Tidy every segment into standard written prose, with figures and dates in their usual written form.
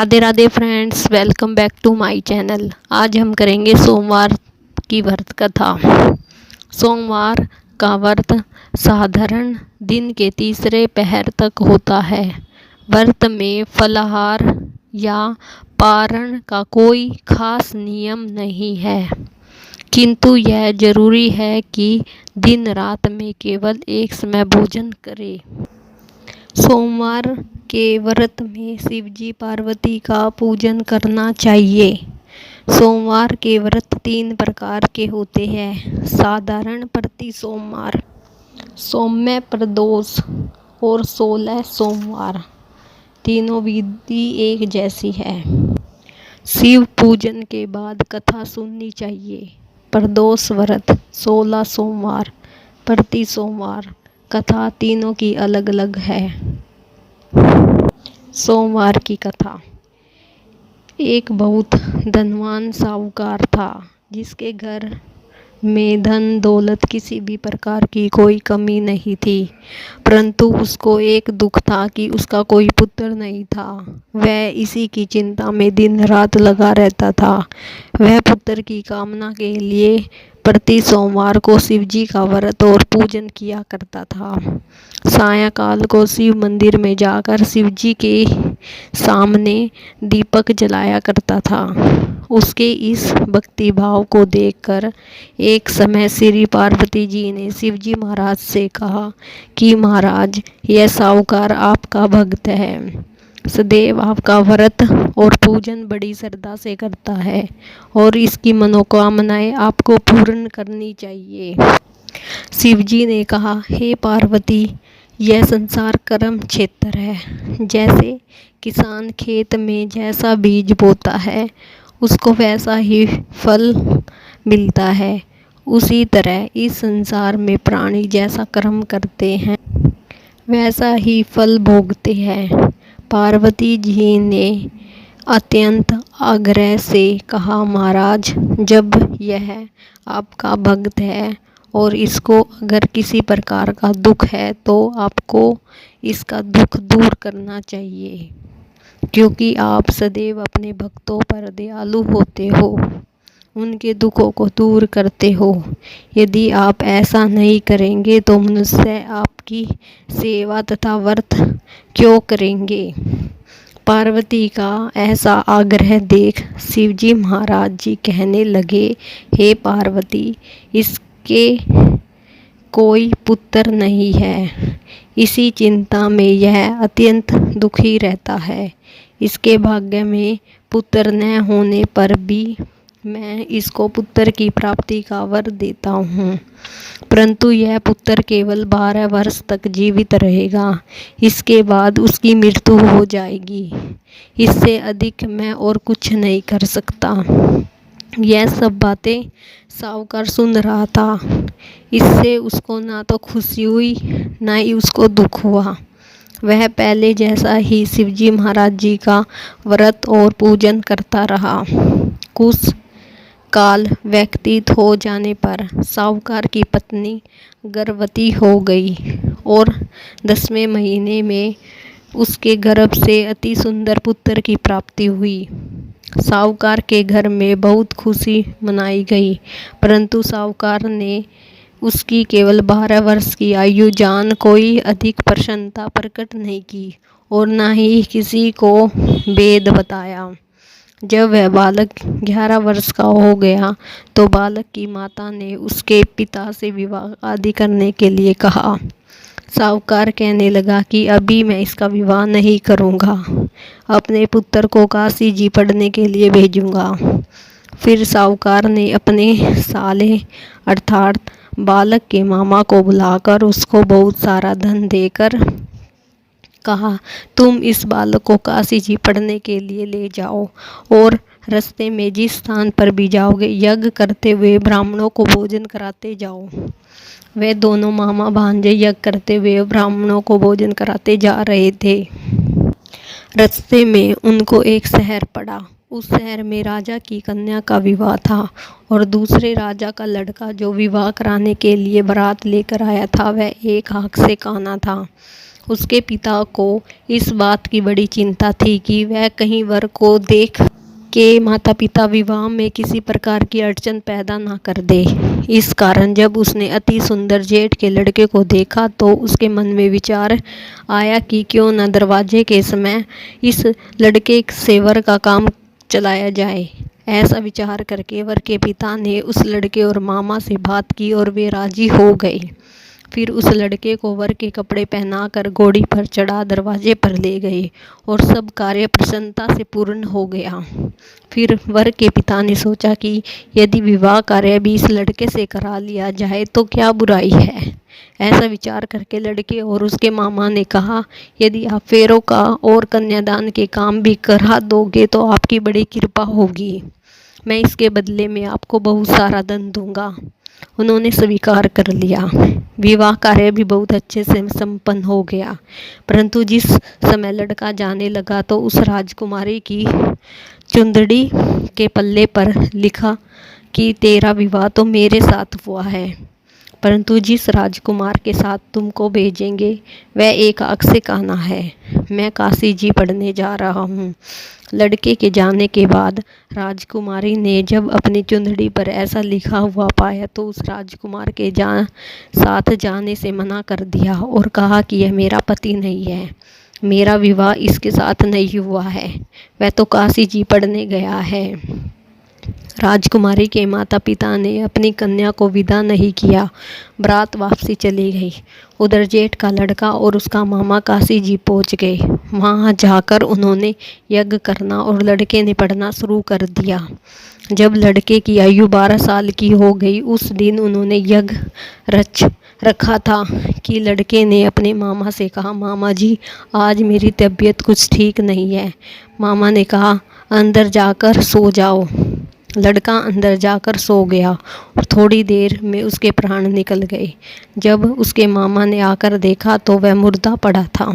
Radhe Radhe friends, welcome back to my channel. आज हम करेंगे सोमवार की व्रत कथा। सोमवार का व्रत साधारण दिन के तीसरे पहर तक होता है। व्रत में फलाहार या पारण का कोई खास नियम नहीं है, किंतु यह जरूरी है कि दिन रात में केवल एक समय भोजन करें। सोमवार के व्रत में शिवजी पार्वती का पूजन करना चाहिए। सोमवार के व्रत 3 प्रकार के होते हैं: साधारण, प्रति सोमवार, सौम्य, प्रदोष और 16 सोमवार। तीनों विधि एक जैसी है। शिव पूजन के बाद कथा सुननी चाहिए। प्रदोष व्रत 16 सोमवार, प्रति सोमवार कथा तीनों की अलग अलग है। सोमवार की कथा। एक बहुत धनवान साहूकार था, जिसके घर में धन दौलत किसी भी प्रकार की कोई कमी नहीं थी, परंतु उसको एक दुख था कि उसका कोई पुत्र नहीं था। वह इसी की चिंता में दिन रात लगा रहता था। वह पुत्र की कामना के लिए प्रति सोमवार को शिवजी का व्रत और पूजन किया करता था। सायंकाल को शिव मंदिर में जाकर शिवजी के सामने दीपक जलाया करता था। उसके इस भक्ति भाव को देखकर एक समय श्री पार्वती जी ने शिवजी महाराज से कहा कि महाराज, यह साहूकार आपका भक्त है, सदैव आपका व्रत और पूजन बड़ी श्रद्धा से करता है और इसकी मनोकामनाएं आपको पूर्ण करनी चाहिए। शिवजी ने कहा, हे पार्वती, यह संसार कर्म क्षेत्र है। जैसे किसान खेत में जैसा बीज बोता है, उसको वैसा ही फल मिलता है, उसी तरह इस संसार में प्राणी जैसा कर्म करते हैं, वैसा ही फल भोगते हैं। पार्वती जी ने अत्यंत आग्रह से कहा, महाराज, जब यह आपका भक्त है और इसको अगर किसी प्रकार का दुख है तो आपको इसका दुख दूर करना चाहिए, क्योंकि आप सदैव अपने भक्तों पर दयालु होते हो, उनके दुखों को दूर करते हो। यदि आप ऐसा नहीं करेंगे तो मनुष्य आपकी सेवा तथा व्रत क्यों करेंगे। पार्वती का ऐसा आग्रह देख शिवजी महाराज जी कहने लगे, हे पार्वती, इसके कोई पुत्र नहीं है। इसी चिंता में यह अत्यंत दुखी रहता है। इसके भाग्य में पुत्र न होने पर भी मैं इसको पुत्र की प्राप्ति का वर देता हूँ, परंतु यह पुत्र केवल 12 वर्ष तक जीवित रहेगा। इसके बाद उसकी मृत्यु हो जाएगी। इससे अधिक मैं और कुछ नहीं कर सकता। यह सब बातें साहूकार सुन रहा था। इससे उसको ना तो खुशी हुई, ना ही उसको दुख हुआ। वह पहले जैसा ही शिवजी महाराज जी का व्रत और पूजन करता रहा। कुछ काल व्यतीत हो जाने पर साहूकार की पत्नी गर्भवती हो गई और 10वें महीने में उसके गर्भ से अति सुंदर पुत्र की प्राप्ति हुई। साहूकार के घर में बहुत खुशी मनाई गई, परंतु साहूकार ने उसकी केवल 12 वर्ष की आयु जान कोई अधिक प्रसन्नता प्रकट नहीं की और न ही किसी को वेद बताया। जब वह बालक 11 वर्ष का हो गया तो बालक की माता ने उसके पिता से विवाह आदि करने के लिए कहा। साहूकार कहने लगा कि अभी मैं इसका विवाह नहीं करूँगा, अपने पुत्र को काशी जी पढ़ने के लिए भेजूँगा। फिर साहूकार ने अपने साले अर्थात बालक के मामा को बुलाकर उसको बहुत सारा धन देकर कहा, तुम इस बालक को काशी जी पढ़ने के लिए ले जाओ और रास्ते में जिस स्थान पर भी जाओगे यज्ञ करते हुए ब्राह्मणों को भोजन कराते जाओ। वे दोनों मामा भांजे यज्ञ करते हुए ब्राह्मणों को भोजन कराते जा रहे थे। रास्ते में उनको एक शहर पड़ा। उस शहर में राजा की कन्या का विवाह था और दूसरे राजा का लड़का जो विवाह कराने के लिए बारात लेकर आया था, वह एक आँख से काना था। उसके पिता को इस बात की बड़ी चिंता थी कि वह कहीं वर को देख के माता पिता विवाह में किसी प्रकार की अड़चन पैदा ना कर दे। इस कारण जब उसने अति सुंदर जेठ के लड़के को देखा तो उसके मन में विचार आया कि क्यों न दरवाजे के समय इस लड़के से वर का काम चलाया जाए। ऐसा विचार करके वर के पिता ने उस लड़के और मामा से बात की और वे राजी हो गए। फिर उस लड़के को वर के कपड़े पहनाकर घोड़ी पर चढ़ा दरवाजे पर ले गए और सब कार्य प्रसन्नता से पूर्ण हो गया। फिर वर के पिता ने सोचा कि यदि विवाह कार्य भी इस लड़के से करा लिया जाए तो क्या बुराई है। ऐसा विचार करके लड़के और उसके मामा ने कहा, यदि आप फेरों का और कन्यादान के काम भी करा दोगे तो आपकी बड़ी कृपा होगी। मैं इसके बदले में आपको बहुत सारा धन दूंगा। उन्होंने स्वीकार कर लिया। विवाह कार्य भी बहुत अच्छे से संपन्न हो गया। परंतु जिस समय लड़का जाने लगा तो उस राजकुमारी की चुंदड़ी के पल्ले पर लिखा कि तेरा विवाह तो मेरे साथ हुआ है, परंतु जिस राजकुमार के साथ तुमको भेजेंगे वह एक आँख से काना है। मैं काशी जी पढ़ने जा रहा हूँ। लड़के के जाने के बाद राजकुमारी ने जब अपनी चुंदड़ी पर ऐसा लिखा हुआ पाया तो उस राजकुमार के साथ जाने से मना कर दिया और कहा कि यह मेरा पति नहीं है, मेरा विवाह इसके साथ नहीं हुआ है, वह तो काशी जी पढ़ने गया है। राजकुमारी के माता पिता ने अपनी कन्या को विदा नहीं किया। बारात वापसी चली गई। उधर जेठ का लड़का और उसका मामा काशी जी पहुंच गए। वहां जाकर उन्होंने यज्ञ करना और लड़के ने पढ़ना शुरू कर दिया। जब लड़के की आयु 12 साल की हो गई उस दिन उन्होंने यज्ञ रच रखा था कि लड़के ने अपने मामा से कहा, मामा जी आज मेरी तबीयत कुछ ठीक नहीं है। मामा ने कहा, अंदर जाकर सो जाओ। लड़का अंदर जाकर सो गया और थोड़ी देर में उसके प्राण निकल गए। जब उसके मामा ने आकर देखा तो वह मुर्दा पड़ा था।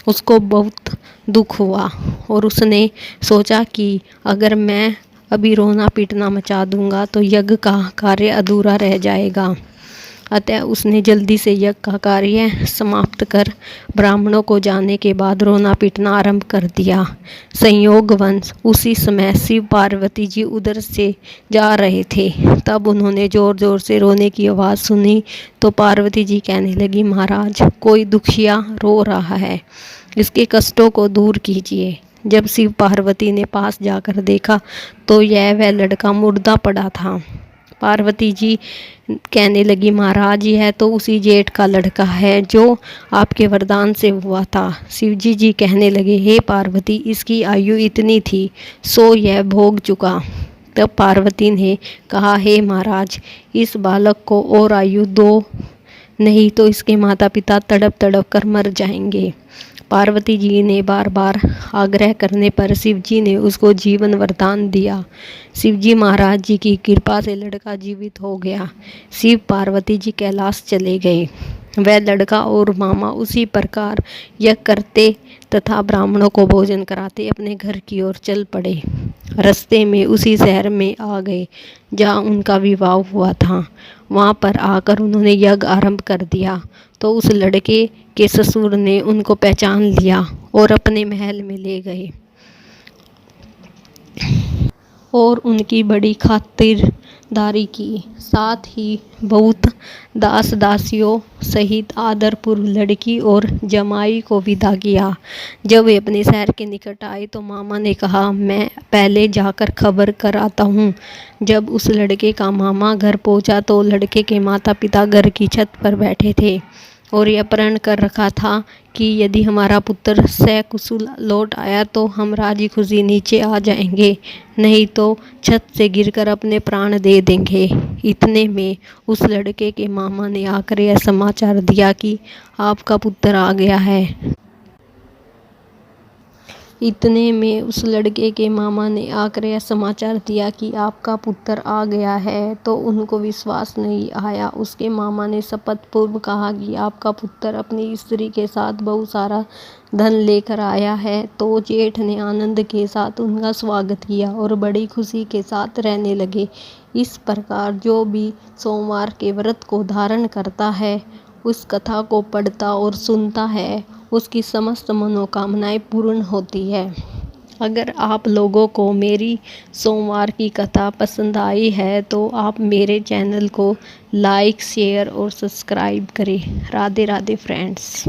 उसको बहुत दुख हुआ और उसने सोचा कि अगर मैं अभी रोना पीटना मचा दूंगा तो यज्ञ का कार्य अधूरा रह जाएगा। अतः उसने जल्दी से यज्ञ का कार्य समाप्त कर ब्राह्मणों को जाने के बाद रोना पीटना आरंभ कर दिया। संयोगवश उसी समय शिव पार्वती जी उधर से जा रहे थे। तब उन्होंने जोर जोर से रोने की आवाज़ सुनी तो पार्वती जी कहने लगी, महाराज कोई दुखिया रो रहा है, इसके कष्टों को दूर कीजिए। जब शिव पार्वती ने पास जाकर देखा तो वह लड़का मुर्दा पड़ा था। पार्वती जी कहने लगी, महाराज यह तो उसी जेठ का लड़का है जो आपके वरदान से हुआ था। शिवजी जी कहने लगे, हे पार्वती इसकी आयु इतनी थी सो यह भोग चुका। तब पार्वती ने कहा, हे महाराज इस बालक को और आयु दो, नहीं तो इसके माता पिता तड़प तड़प कर मर जाएंगे। पार्वती जी ने बार बार आग्रह करने पर शिवजी ने उसको जीवन वरदान दिया। शिवजी महाराज जी की कृपा से लड़का जीवित हो गया। शिव पार्वती जी कैलाश चले गए। वह लड़का और मामा उसी प्रकार यज्ञ करते तथा ब्राह्मणों को भोजन कराते अपने घर की ओर चल पड़े। रास्ते में उसी शहर में आ गए जहाँ उनका विवाह हुआ था। वहाँ पर आकर उन्होंने यज्ञ आरंभ कर दिया तो उस लड़के के ससुर ने उनको पहचान लिया और अपने महल में ले गए और उनकी बड़ी खातिरदारी की। साथ ही बहुत दास दासियों सहित आदरपूर्व लड़की और जमाई को विदा किया। जब वे अपने शहर के निकट आए तो मामा ने कहा, मैं पहले जाकर खबर कर आता हूँ। जब उस लड़के का मामा घर पहुँचा तो लड़के के माता पिता घर की छत पर बैठे थे और यह प्रण कर रखा था कि यदि हमारा पुत्र सकुशल लौट आया तो हम राजी खुशी नीचे आ जाएंगे, नहीं तो छत से गिरकर अपने प्राण दे देंगे। इतने में उस लड़के के मामा ने आकर यह समाचार दिया कि आपका पुत्र आ गया है। इतने में उस लड़के के मामा ने आकर यह समाचार दिया कि आपका पुत्र आ गया है तो उनको विश्वास नहीं आया। उसके मामा ने शपथ पूर्व कहा कि आपका पुत्र अपनी स्त्री के साथ बहुत सारा धन लेकर आया है। तो जेठ ने आनंद के साथ उनका स्वागत किया और बड़ी खुशी के साथ रहने लगे। इस प्रकार जो भी सोमवार के व्रत को धारण करता है, उस कथा को पढ़ता और सुनता है उसकी समस्त मनोकामनाएं पूर्ण होती है। अगर आप लोगों को मेरी सोमवार की कथा पसंद आई है तो आप मेरे चैनल को लाइक, शेयर और सब्सक्राइब करें। राधे राधे फ्रेंड्स।